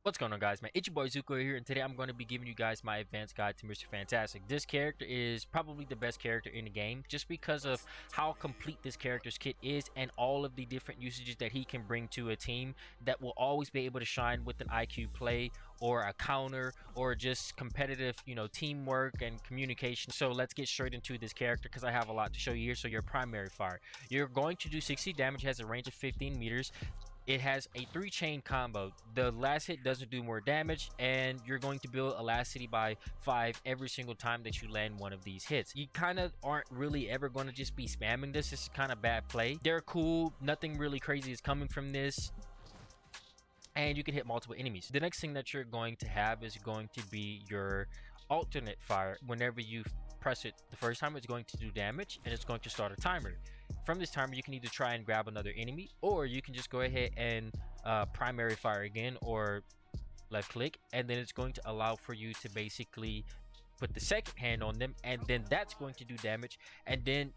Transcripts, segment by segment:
What's going on, guys, man? It's your boy Zooko here, and today I'm going to be giving you guys my advanced guide to Mr. Fantastic. This character is probably the best character in the game just because of how complete this character's kit is and all of the different usages that he can bring to a team that will always be able to shine with an IQ play or a counter or just competitive, teamwork and communication. So let's get straight into this character because I have a lot to show you here. So your primary fire, you're going to do 60 damage, has a range of 15 meters. It has a 3-chain combo. The last hit doesn't do more damage, and you're going to build elasticity by 5 every single time that you land one of these hits. You kind of aren't really ever going to just be spamming this. This is kind of bad play. They're cool. Nothing really crazy is coming from this. And you can hit multiple enemies. The next thing that you're going to have is going to be your alternate fire. Whenever you press it the first time, it's going to do damage, and it's going to start a timer. From this timer, you can either try and grab another enemy, or you can just go ahead and primary fire again, or left click, and then it's going to allow for you to basically put the second hand on them, and then that's going to do damage, and then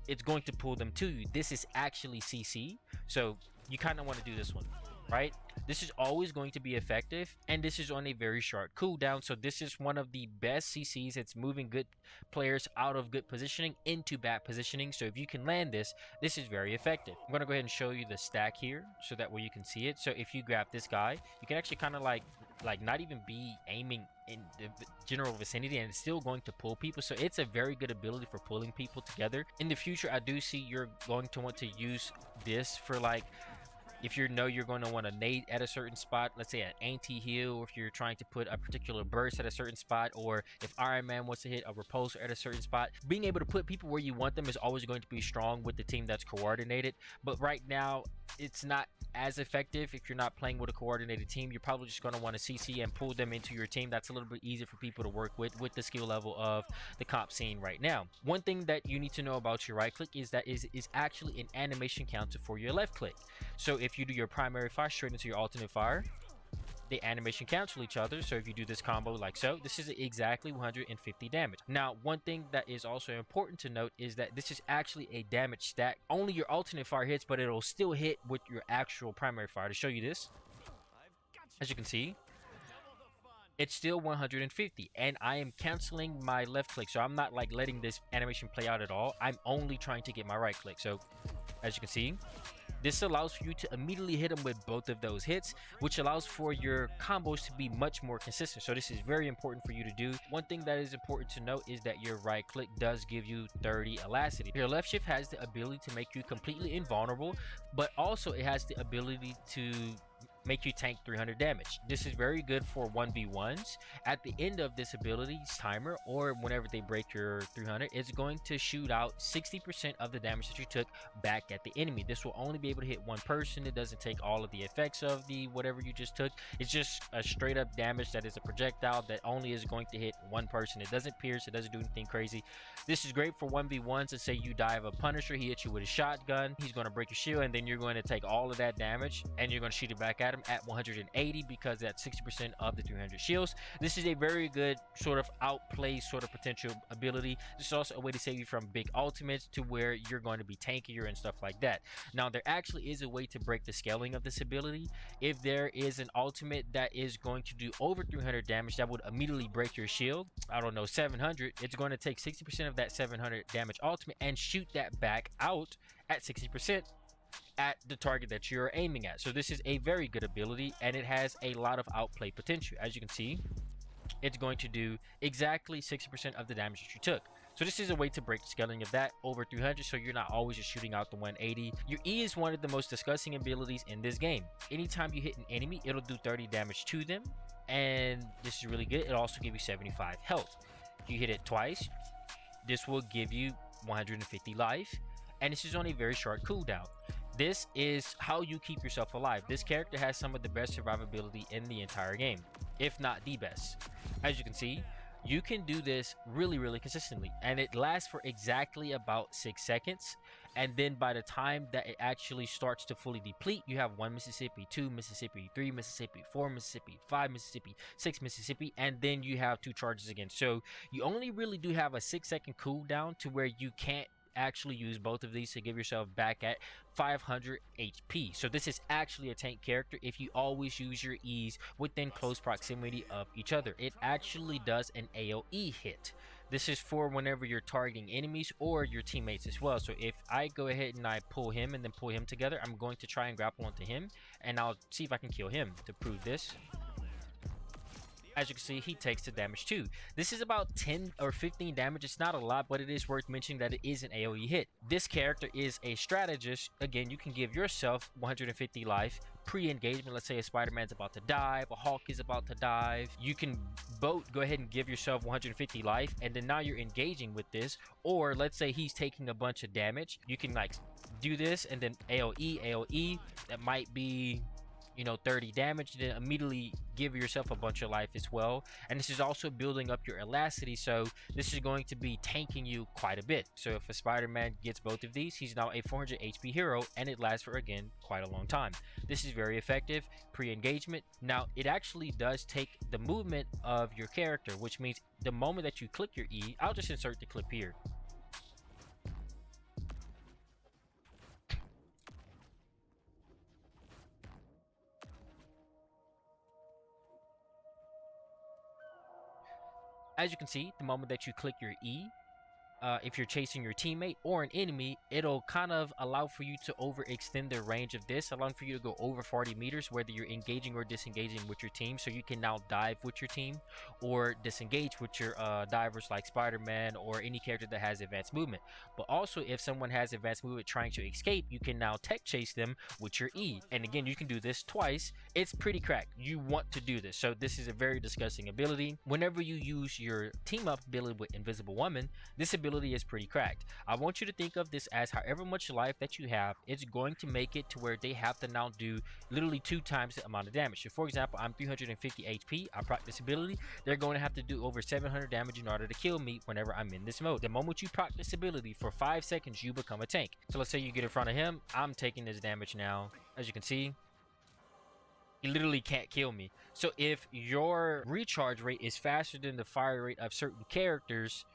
it's going to pull them to you. This is actually CC, so you kind of want to do this one, right? This is always going to be effective, and this is on a very short cooldown. So this is one of the best CCs. It's moving good players out of good positioning into bad positioning. So if you can land this, this is very effective. I'm going to go ahead and show you the stack here so that way you can see it. So if you grab this guy, you can actually kind of like not even be aiming in the general vicinity, and it's still going to pull people. So it's a very good ability for pulling people together. In the future, I do see you're going to want to use this for if you're going to want to nade at a certain spot, let's say an anti-heal, or if you're trying to put a particular burst at a certain spot, or if Iron Man wants to hit a repulsor at a certain spot, being able to put people where you want them is always going to be strong with the team that's coordinated. But right now, it's not as effective if you're not playing with a coordinated team. You're probably just going to want to CC and pull them into your team. That's a little bit easier for people to work with the skill level of the comp scene right now. One thing that you need to know about your right click is that is actually an animation counter for your left click. So if you do your primary fire straight into your alternate fire, they animation cancel each other. So if you do this combo like so, this is exactly 150 damage. Now, one thing that is also important to note is that this is actually a damage stack. Only your alternate fire hits, but it'll still hit with your actual primary fire. To show you this, as you can see, it's still 150, and I am canceling my left click. So I'm not letting this animation play out at all. I'm only trying to get my right click. So as you can see, this allows for you to immediately hit them with both of those hits, which allows for your combos to be much more consistent. So this is very important for you to do. One thing that is important to note is that your right click does give you 30 elasticity. Your left shift has the ability to make you completely invulnerable, but also it has the ability to make you tank 300 damage. This is very good for 1v1s. At the end of this ability's timer, or whenever they break your 300, it's going to shoot out 60% of the damage that you took back at the enemy. This will only be able to hit one person. It doesn't take all of the effects of the whatever you just took. It's just a straight up damage that is a projectile that only is going to hit one person. It doesn't pierce, it doesn't do anything crazy. This is great for 1v1s. Let's say you die of a Punisher, he hits you with a shotgun, he's going to break your shield, and then you're going to take all of that damage and you're going to shoot it back at him at 180 because that's 60% of the 300 shields. This is a very good sort of outplay sort of potential ability. This is also a way to save you from big ultimates to where you're going to be tankier and stuff like that. Now, there actually is a way to break the scaling of this ability. If there is an ultimate that is going to do over 300 damage, that would immediately break your shield. I don't know, 700. It's going to take 60% of that 700 damage ultimate and shoot that back out at 60% at the target that you're aiming at. So this is a very good ability, and it has a lot of outplay potential. As you can see, it's going to do exactly 60% of the damage that you took. So this is a way to break the scaling of that over 300, so you're not always just shooting out the 180. Your E is one of the most disgusting abilities in this game. Anytime you hit an enemy, it'll do 30 damage to them, and this is really good. It'll also give you 75 health. If you hit it twice, this will give you 150 life, and this is on a very short cooldown. This is how you keep yourself alive. This character has some of the best survivability in the entire game, if not the best. As you can see, you can do this really consistently, and it lasts for exactly about 6 seconds. And then by the time that it actually starts to fully deplete, you have 1 Mississippi, 2 Mississippi, 3 Mississippi, 4 Mississippi, 5 Mississippi, 6 Mississippi, and then you have 2 charges again. So you only really do have a 6-second cooldown to where you can't actually use both of these to give yourself back at 500 HP. So this is actually a tank character if you always use your E's within close proximity of each other. It actually does an AoE hit. This is for whenever you're targeting enemies or your teammates as well. So if I go ahead and I pull him and then pull him together, I'm going to try and grapple onto him, and I'll see if I can kill him. To prove this, as you can see, he takes the damage too. This is about 10 or 15 damage. It's not a lot, but it is worth mentioning that it is an AoE hit. This character is a strategist. Again, you can give yourself 150 life pre-engagement. Let's say a Spider-Man's about to dive, a Hulk is about to dive. You can both go ahead and give yourself 150 life, and then now you're engaging with this. Or let's say he's taking a bunch of damage. You can like do this and then AoE. That might be, you know, 30 damage, then immediately give yourself a bunch of life as well. And this is also building up your elasticity, so this is going to be tanking you quite a bit. So if a Spider-Man gets both of these, he's now a 400 HP hero, and it lasts for, again, quite a long time. This is very effective pre-engagement. Now it actually does take the movement of your character, which means the moment that you click your E, I'll just insert the clip here. As you can see, the moment that you click your E, if you're chasing your teammate or an enemy, it'll kind of allow for you to overextend the range of this, allowing for you to go over 40 meters, whether you're engaging or disengaging with your team. So you can now dive with your team or disengage with your divers like Spider-Man or any character that has advanced movement. But also, if someone has advanced movement trying to escape, you can now tech chase them with your E. And again, you can do this twice. It's pretty cracked. You want to do this. So this is a very disgusting ability. Whenever you use your team up ability with Invisible Woman, this ability is pretty cracked. I want you to think of this as however much life that you have, it's going to make it to where they have to now do literally 2 times the amount of damage. So for example, I'm 350 HP, I proc this ability, they're going to have to do over 700 damage in order to kill me whenever I'm in this mode. The moment you proc this ability, for 5 seconds you become a tank. So let's say you get in front of him, I'm taking this damage now. As you can see, he literally can't kill me. So if your recharge rate is faster than the fire rate of certain characters,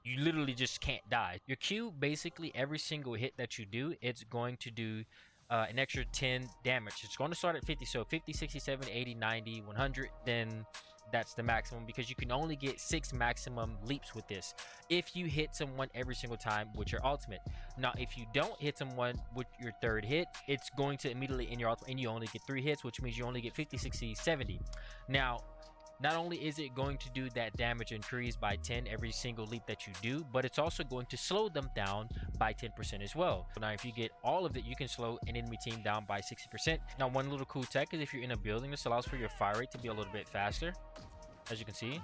you literally just can't die. Your Q, basically every single hit that you do, it's going to do an extra 10 damage. It's going to start at 50, so 50, 60, 70, 80, 90, 100, then that's the maximum, because you can only get 6 maximum leaps with this if you hit someone every single time with your ultimate. Now if you don't hit someone with your 3rd hit, it's going to immediately end your ultimate and you only get 3 hits, which means you only get 50, 60, 70. Now not only is it going to do that damage increase by 10 every single leap that you do, but it's also going to slow them down by 10% as well. Now if you get all of it, you can slow an enemy team down by 60%. Now one little cool tech is if you're in a building, this allows for your fire rate to be a little bit faster. As you can see,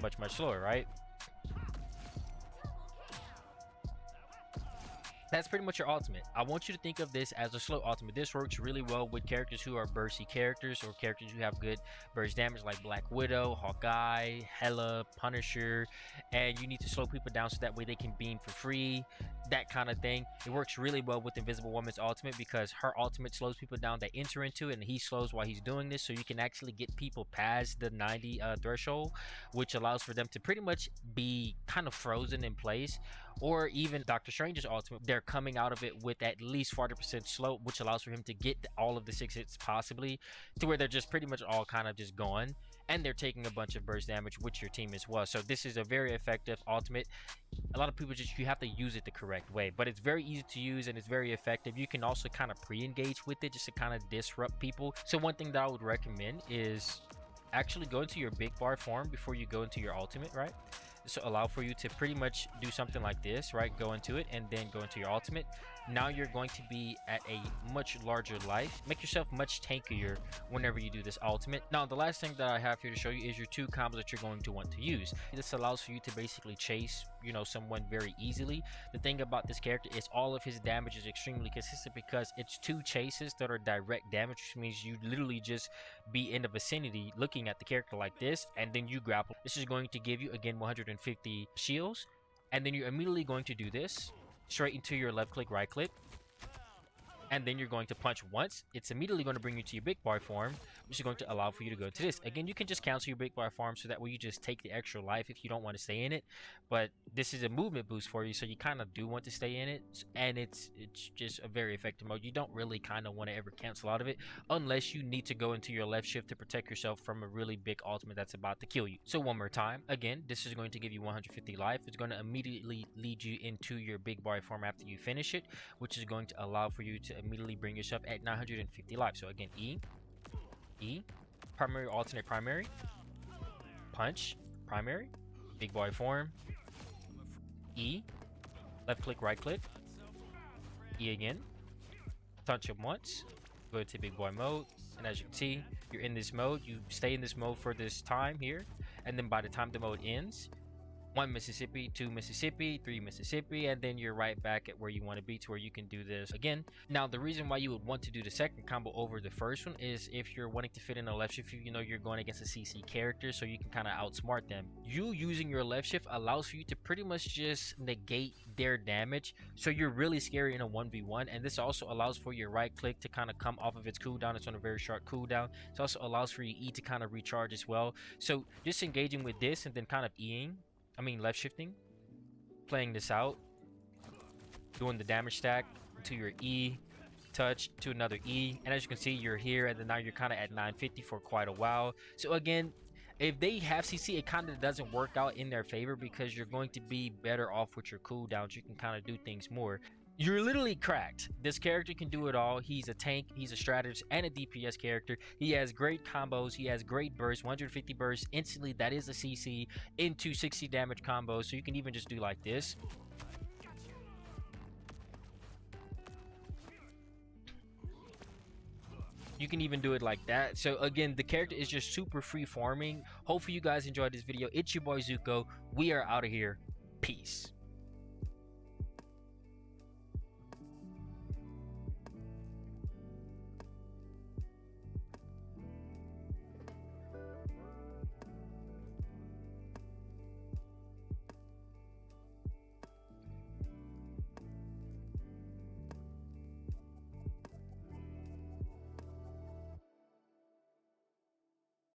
much slower, right? That's pretty much your ultimate. I want you to think of this as a slow ultimate. This works really well with characters who are bursty characters or characters who have good burst damage like Black Widow, Hawkeye, Hela, Punisher, and you need to slow people down so that way they can beam for free, that kind of thing. It works really well with Invisible Woman's ultimate because her ultimate slows people down that enter into it, and he slows while he's doing this, so you can actually get people past the 90 threshold, which allows for them to pretty much be kind of frozen in place. Or even Doctor Strange's ultimate, they're coming out of it with at least 40% slow, which allows for him to get all of the 6 hits possibly, to where they're just pretty much all kind of just gone, and they're taking a bunch of burst damage with your team as well. So this is a very effective ultimate. A lot of people you have to use it the correct way, but it's very easy to use and it's very effective. You can also kind of pre-engage with it just to kind of disrupt people. So one thing that I would recommend is actually go into your big bar form before you go into your ultimate, right? So allow for you to pretty much do something like this, right? Go into it and then go into your ultimate. Now you're going to be at a much larger life. Make yourself much tankier whenever you do this ultimate. Now the last thing that I have here to show you is your 2 combos that you're going to want to use. This allows for you to basically chase, you know, someone very easily. The thing about this character is all of his damage is extremely consistent because it's 2 chases that are direct damage, which means you literally just be in the vicinity looking at the character like this, and then you grapple. This is going to give you again 150 shields, and then you're immediately going to do this straight into your left click, right click, and then you're going to punch once. It's immediately going to bring you to your big boy form, which is going to allow for you to go to this. Again, you can just cancel your big boy form, so that way you just take the extra life if you don't want to stay in it. But this is a movement boost for you, so you kind of do want to stay in it, and it's just a very effective mode. You don't really kind of want to ever cancel out of it unless you need to go into your left shift to protect yourself from a really big ultimate that's about to kill you. So one more time, again, this is going to give you 150 life. It's going to immediately lead you into your big boy form after you finish it, which is going to allow for you to immediately bring yourself at 950 life. So again, E, primary, alternate primary, punch, primary, big boy form, E, left click, right click, E again, touch him once, go to big boy mode, and as you can see, you're in this mode. You stay in this mode for this time here, and then by the time the mode ends, 1 Mississippi, 2 Mississippi, 3 Mississippi, and then you're right back at where you want to be, to where you can do this again. Now, the reason why you would want to do the second combo over the first one is if you're wanting to fit in a left shift, you know you're going against a CC character, so you can kind of outsmart them. You using your left shift allows for you to pretty much just negate their damage, so you're really scary in a 1v1. And this also allows for your right click to kind of come off of its cooldown. It's on a very short cooldown. It also allows for your E to kind of recharge as well. So just engaging with this and then kind of left shifting, playing this out, doing the damage stack to your E, touch to another E, and as you can see, you're here, and then now you're kind of at 950 for quite a while. So again, if they have CC, it kind of doesn't work out in their favor, because you're going to be better off with your cooldowns. You can kind of do things more. You're literally cracked. This character can do it all. He's a tank, he's a strategist, and a DPS character. He has great combos, he has great bursts, 150 bursts instantly, that is a CC, into 60 damage combos. So you can even just do like this. You can even do it like that. So again, the character is just super free farming. Hopefully you guys enjoyed this video. It's your boy Zooko. We are out of here. Peace.